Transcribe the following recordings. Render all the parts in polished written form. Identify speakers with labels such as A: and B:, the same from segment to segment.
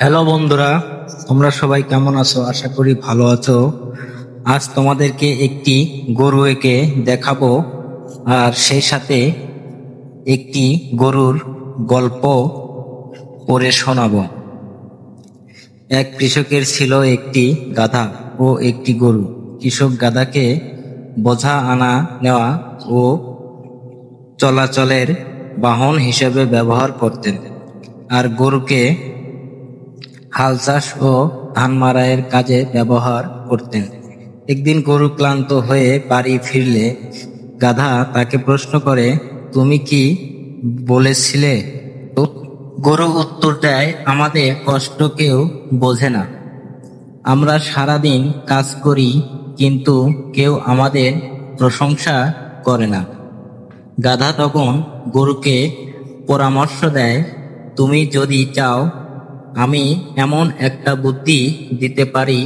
A: Hello বন্ধুরা, তোমরা সবাই কেমন আছো? আশা করি ভালো আছো। আজ তোমাদেরকে একটি গরু এঁকে দেখাবো, আর সেই সাথে একটি গরুর গল্প পড়ে শোনাবো। এক কৃষকের ছিল একটি গাধা ও একটি গরু। কৃষক গাধাকে বোঝা আনা নেওয়া ও চলাচলের বাহন হিসেবে ব্যবহার করতেন, আর গরুকে হাল চাষ ও ধান মাড়াইয়ের কাজে ব্যবহার করতেন। একদিন গরু ক্লান্ত হয়ে বাড়ি ফিরলে গাধা তাকে প্রশ্ন করে, তুমি কি বলেছিলে? তো গরু উত্তর দেয়, আমাদের কষ্ট কেউ বোঝে না। আমরা সারাদিন কাজ করি, কিন্তু কেউ আমাদের প্রশংসা করে না। গাধা তখন গরুকে পরামর্শ দেয়, তুমি যদি চাও, আমি এমন একটা বুদ্ধি দিতে পারি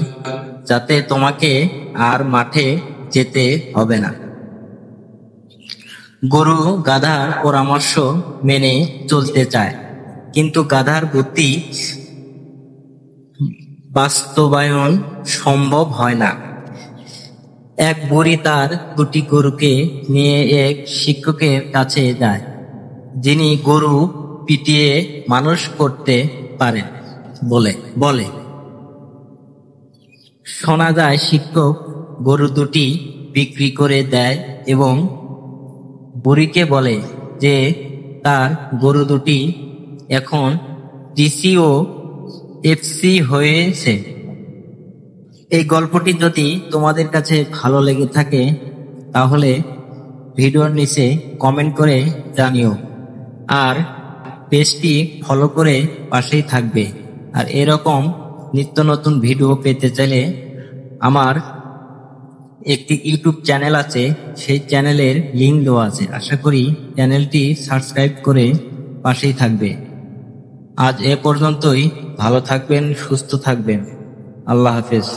A: যাতে তোমাকে আর মাঠে যেতে হবে না। গরু গাধার পরামর্শ মেনে চলতে চায়, কিন্তু গাধার বুদ্ধি বাস্তবায়ন সম্ভব হয় না। এক বুড়ি তার দুটি গরুকে নিয়ে এক শিক্ষকের কাছে যায়, যিনি গরু পিটিয়ে মানুষ করতে পারেন বলে শোনা যায়। শিক্ষক গরু দুটি বিক্রি করে দেয় এবং বুড়িকে বলে যে তার গরু দুটি এখন ডিসি ও এফসি হয়েছে। এই গল্পটি যদি তোমাদের কাছে ভালো লেগে থাকে, তাহলে ভিডিওর নিচে কমেন্ট করে জানিও, আর পেজটি ফলো করে পাশেই থাকবে। আর এরকম নিত্য নতুন ভিডিও পেতে চাইলে আমার একটি ইউটিউব চ্যানেল আছে, সেই চ্যানেলের লিংক দেওয়া আছে। আশা করি চ্যানেলটি সাবস্ক্রাইব করে পাশেই থাকবে। আজ এ পর্যন্তই। ভালো থাকবেন, সুস্থ থাকবেন। আল্লাহ হাফেজ।